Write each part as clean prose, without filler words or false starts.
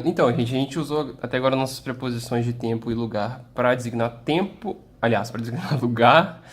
Então, gente, a gente usou até agora nossas preposições de tempo e lugar para designar tempo, aliás, para designar lugar,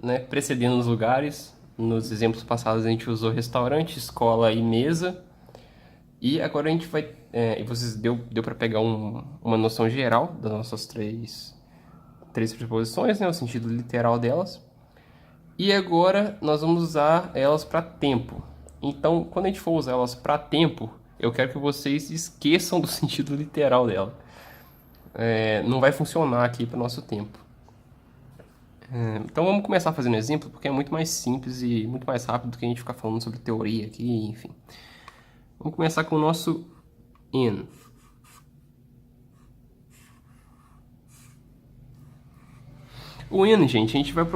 né, precedendo os lugares. Nos exemplos passados a gente usou restaurante, escola e mesa. E agora a gente vai. E vocês deu para pegar uma noção geral das nossas três preposições, né, o sentido literal delas. E agora nós vamos usar elas para tempo. Então, quando a gente for usar elas para tempo, eu quero que vocês esqueçam do sentido literal dela. Não vai funcionar aqui para o nosso tempo. Então vamos começar fazendo exemplo, porque é muito mais simples e muito mais rápido do que a gente ficar falando sobre teoria aqui, enfim. Vamos começar com o nosso in. O in, gente, a gente vai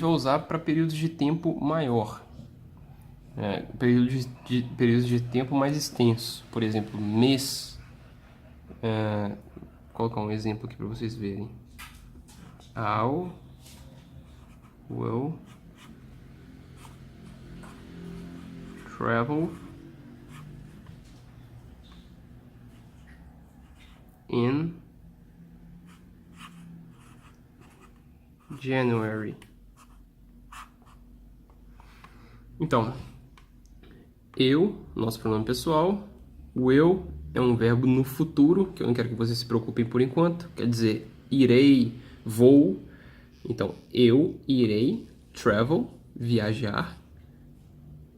usar para períodos de tempo maior. Períodos de tempo mais extenso. Por exemplo, mês. Vou colocar um exemplo aqui para vocês verem. I will travel in January. Então, eu, nosso pronome pessoal, will é um verbo no futuro, que eu não quero que vocês se preocupem por enquanto, quer dizer, irei, vou. Então, eu irei, travel, viajar,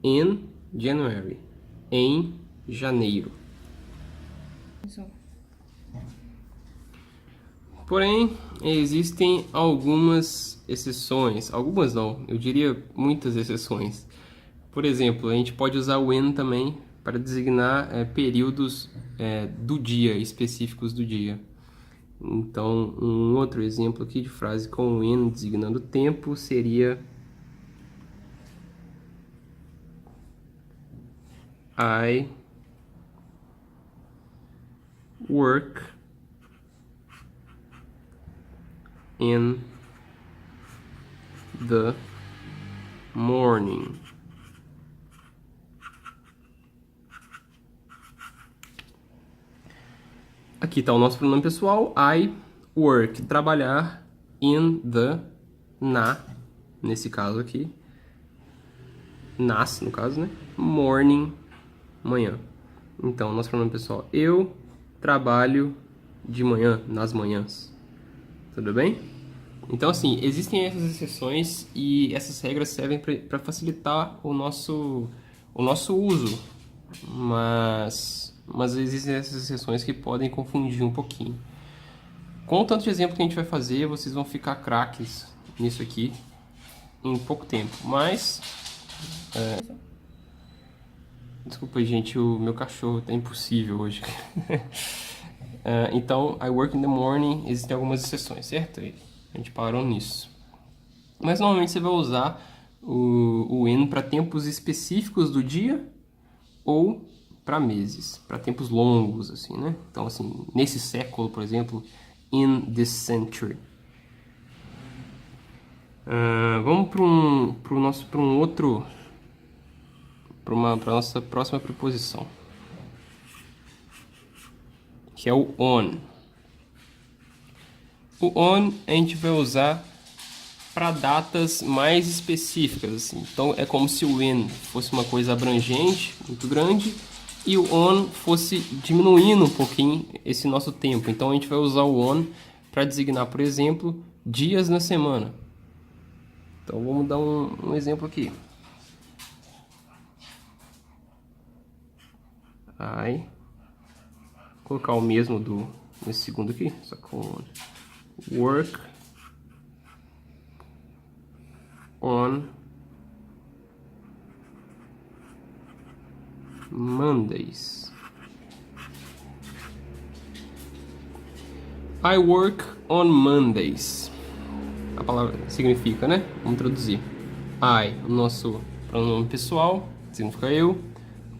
in January, em janeiro. Porém, existem algumas exceções, algumas não, eu diria muitas exceções. Por exemplo, a gente pode usar o when também para designar períodos do dia, específicos do dia. Então, um outro exemplo aqui de frase com when designando tempo seria I work in the morning. Aqui está o nosso pronome pessoal, I work, trabalhar, in the, nesse caso aqui, no caso, né? Morning, manhã. Então, nosso pronome pessoal, eu trabalho de manhã, nas manhãs. Tudo bem? Então, assim, existem essas exceções e essas regras servem para facilitar o nosso uso, mas existem essas exceções que podem confundir um pouquinho. Com o tanto de exemplo que a gente vai fazer, vocês vão ficar craques nisso aqui em pouco tempo. Mas, desculpa, gente, o meu cachorro tá impossível hoje. Então, I work in the morning, existem algumas exceções, certo? A gente parou nisso. Mas normalmente você vai usar o in para tempos específicos do dia ou para meses, para tempos longos, assim, né? Então, assim, nesse século, por exemplo, in this century. Vamos para para nossa próxima preposição, que é o on. O on a gente vai usar para datas mais específicas, assim. Então é como se o in fosse uma coisa abrangente, muito grande, e o on fosse diminuindo um pouquinho esse nosso tempo. Então a gente vai usar o on para designar, por exemplo, dias na semana. Então vamos dar um exemplo aqui. Vou colocar o mesmo nesse segundo aqui, só com work on Mondays. I work on Mondays. A palavra significa, né? Vamos traduzir. I, o nosso pronome pessoal, significa eu.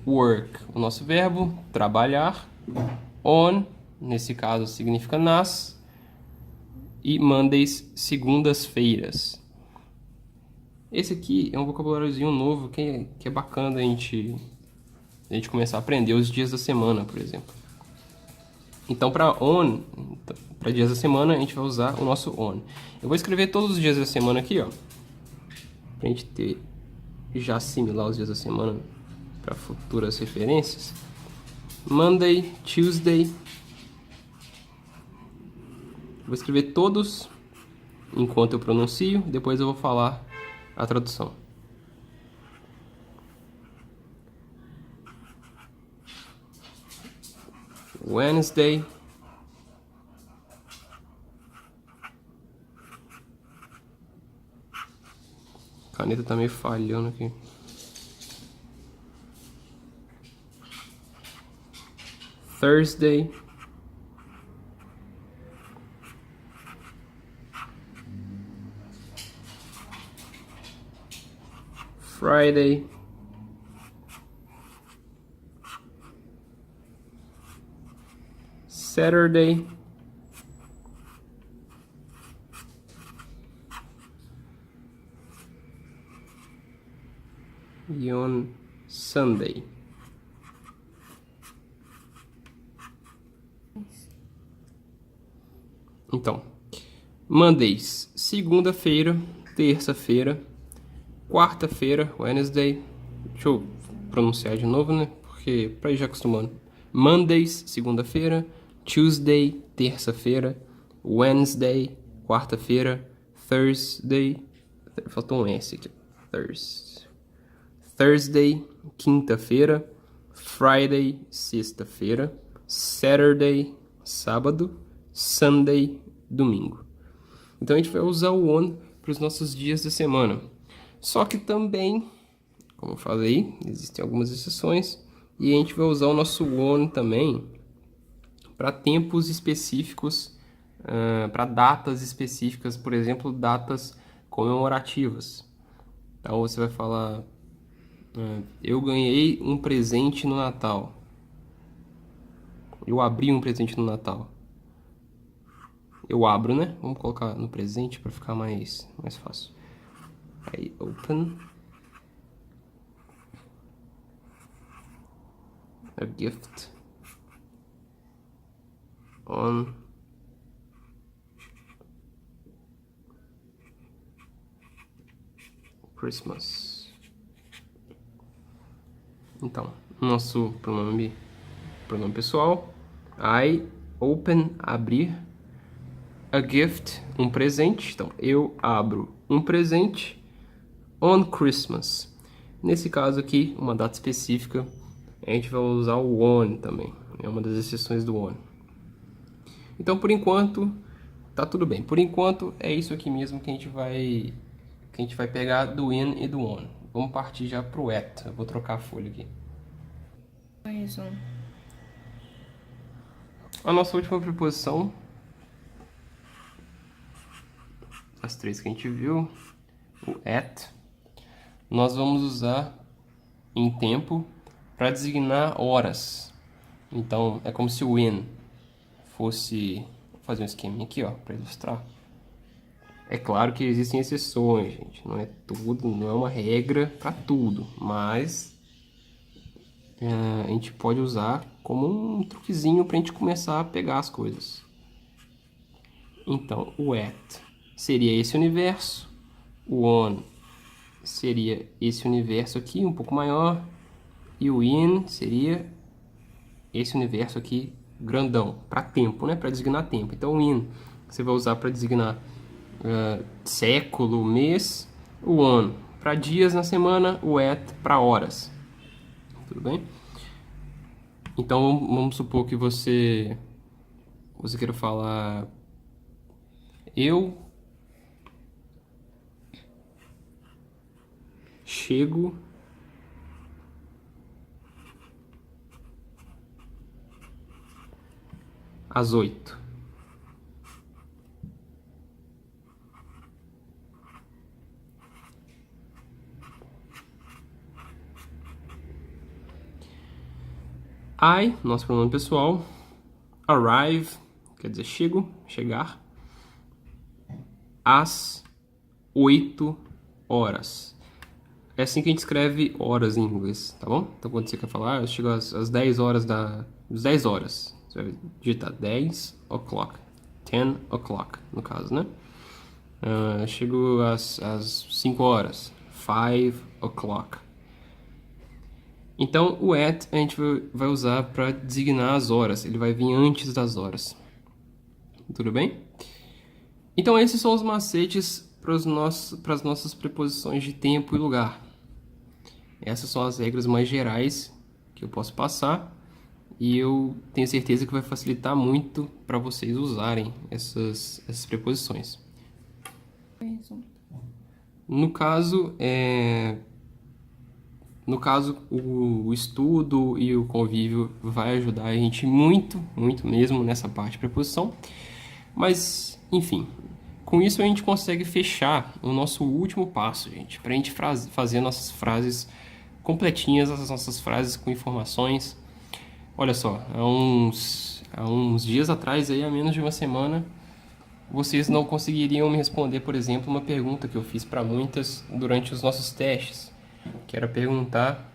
Work, o nosso verbo, trabalhar. On, nesse caso, significa nas. E Mondays, segundas-feiras. Esse aqui é um vocabuláriozinho novo que é bacana a gente começar a aprender os dias da semana, por exemplo. Então, para on, para dias da semana, a gente vai usar o nosso on. Eu vou escrever todos os dias da semana aqui, ó, pra gente ter já assimilar os dias da semana para futuras referências. Monday, Tuesday. Vou escrever todos enquanto eu pronuncio, depois eu vou falar a tradução. Wednesday. A caneta tá meio falhando aqui. Thursday. Friday. Saturday. E on Sunday. Então, Mondays, segunda-feira, terça-feira, quarta-feira, Wednesday. Deixa eu pronunciar de novo, né? Porque pra ir já acostumando. Mondays, segunda-feira, Tuesday, terça-feira, Wednesday, quarta-feira, Thursday, faltou um S aqui, Thursday, quinta-feira, Friday, sexta-feira, Saturday, sábado, Sunday, domingo. Então a gente vai usar o on para os nossos dias da semana. Só que também, como eu falei, existem algumas exceções e a gente vai usar o nosso on também para tempos específicos, para datas específicas, por exemplo, datas comemorativas. Então você vai falar: eu ganhei um presente no Natal. Eu abri um presente no Natal. Eu abro, né? Vamos colocar no presente para ficar mais fácil. Aí, open a gift on Christmas. Então, nosso pronome pessoal. I open, abrir. A gift, um presente. Então, eu abro um presente on Christmas. Nesse caso aqui, uma data específica, a gente vai usar o on também. É uma das exceções do on. Então, por enquanto, tá tudo bem. Por enquanto, é isso aqui mesmo que a gente vai pegar do in e do on. Vamos partir já pro at. Eu vou trocar a folha aqui. Mais um. A nossa última preposição, as três que a gente viu, o at, nós vamos usar em tempo para designar horas. Então, é como se o in fosse... Vou fazer um esquema aqui, ó, para ilustrar. É claro que existem exceções, gente. Não é tudo, não é uma regra para tudo, mas a gente pode usar como um truquezinho para a gente começar a pegar as coisas. Então, o at seria esse universo, o on seria esse universo aqui, um pouco maior, e o in seria esse universo aqui, grandão, para tempo, né? Para designar tempo. Então, o in você vai usar para designar século, mês, o on para dias na semana, o at para horas. Tudo bem? Então, vamos supor que você queira falar: eu chego às 8. I, nosso pronome pessoal. Arrive, quer dizer chego, chegar. Às 8 horas. É assim que a gente escreve horas em inglês, tá bom? Então quando você quer falar, eu chego às 10 horas 10 horas. Você vai digitar 10 o'clock. 10 o'clock, no caso, né? Chego às 5 horas. 5 o'clock. Então, o at a gente vai usar para designar as horas. Ele vai vir antes das horas. Tudo bem? Então, esses são os macetes para as nossas preposições de tempo e lugar. Essas são as regras mais gerais que eu posso passar. E eu tenho certeza que vai facilitar muito para vocês usarem essas preposições. No caso, o estudo e o convívio vai ajudar a gente muito, muito mesmo nessa parte de preposição. Mas, enfim, com isso a gente consegue fechar o nosso último passo, gente, para a gente fazer nossas frases completinhas, as nossas frases com informações. Olha só, há uns dias atrás, aí, há menos de uma semana, vocês não conseguiriam me responder, por exemplo, uma pergunta que eu fiz para muitas durante os nossos testes, que era perguntar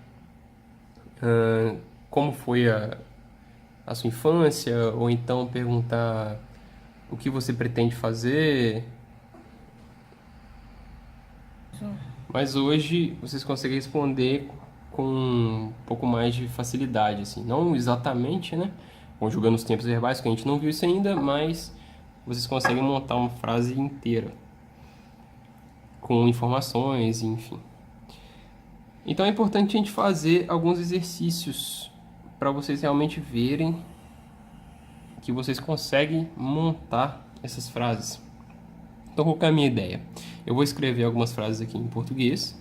como foi a sua infância, ou então perguntar o que você pretende fazer. Mas hoje vocês conseguem responder com um pouco mais de facilidade, assim, não exatamente, né, conjugando os tempos verbais, que a gente não viu isso ainda, mas vocês conseguem montar uma frase inteira com informações, enfim. Então é importante a gente fazer alguns exercícios para vocês realmente verem que vocês conseguem montar essas frases. Então, qual que é a minha ideia? Eu vou escrever algumas frases aqui em português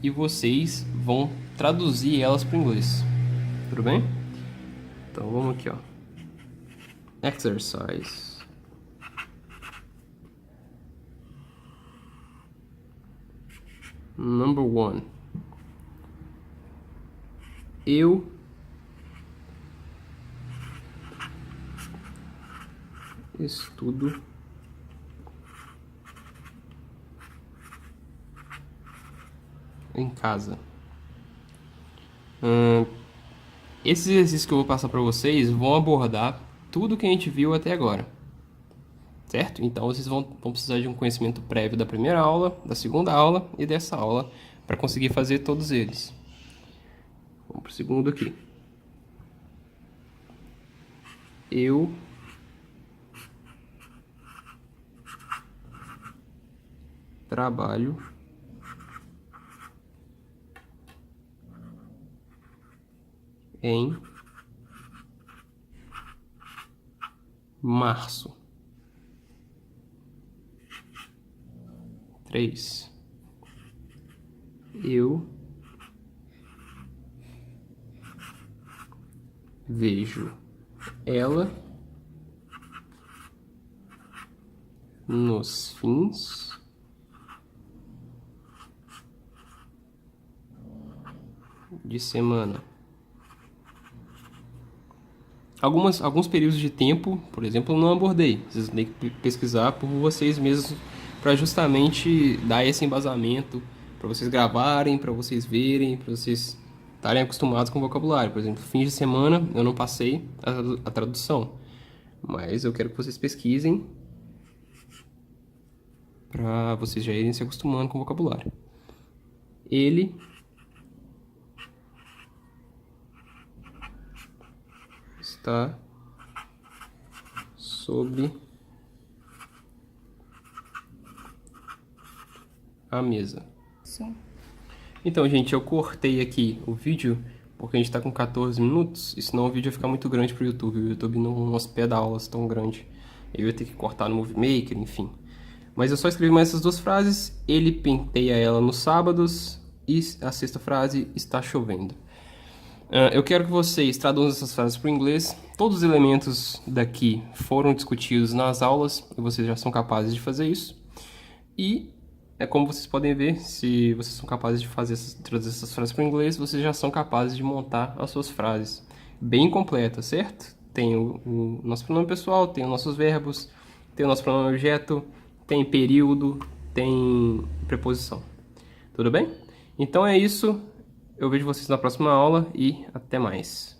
e vocês vão traduzir elas para o inglês. Tudo bem? Então, vamos aqui, ó. Exercise. Number 1. Eu estudo em casa. Esses exercícios que eu vou passar para vocês vão abordar tudo que a gente viu até agora, certo? Então vocês vão precisar de um conhecimento prévio da primeira aula, da segunda aula e dessa aula para conseguir fazer todos eles. Vamos para o segundo aqui. Eu trabalho em março. 3. Eu vejo ela nos fins de semana. Alguns períodos de tempo, por exemplo, eu não abordei. Vocês têm que pesquisar por vocês mesmos para justamente dar esse embasamento, para vocês gravarem, para vocês verem, para vocês estarem acostumados com o vocabulário. Por exemplo, fins de semana eu não passei a tradução, mas eu quero que vocês pesquisem para vocês já irem se acostumando com o vocabulário. Ele está sobre a mesa. Sim. Então, gente, eu cortei aqui o vídeo porque a gente está com 14 minutos, e senão o vídeo ia ficar muito grande para o YouTube. O YouTube não hospeda aulas tão grande. Eu ia ter que cortar no Movie Maker, enfim. Mas eu só escrevi mais essas duas frases. Ele penteia ela nos sábados. E a sexta frase, está chovendo. Eu quero que vocês traduzam essas frases para o inglês. Todos os elementos daqui foram discutidos nas aulas e vocês já são capazes de fazer isso. E, como vocês podem ver, se vocês são capazes de traduzir essas frases para o inglês, vocês já são capazes de montar as suas frases bem completas, certo? Tem o nosso pronome pessoal, tem os nossos verbos, tem o nosso pronome objeto, tem período, tem preposição. Tudo bem? Então é isso. Eu vejo vocês na próxima aula e até mais.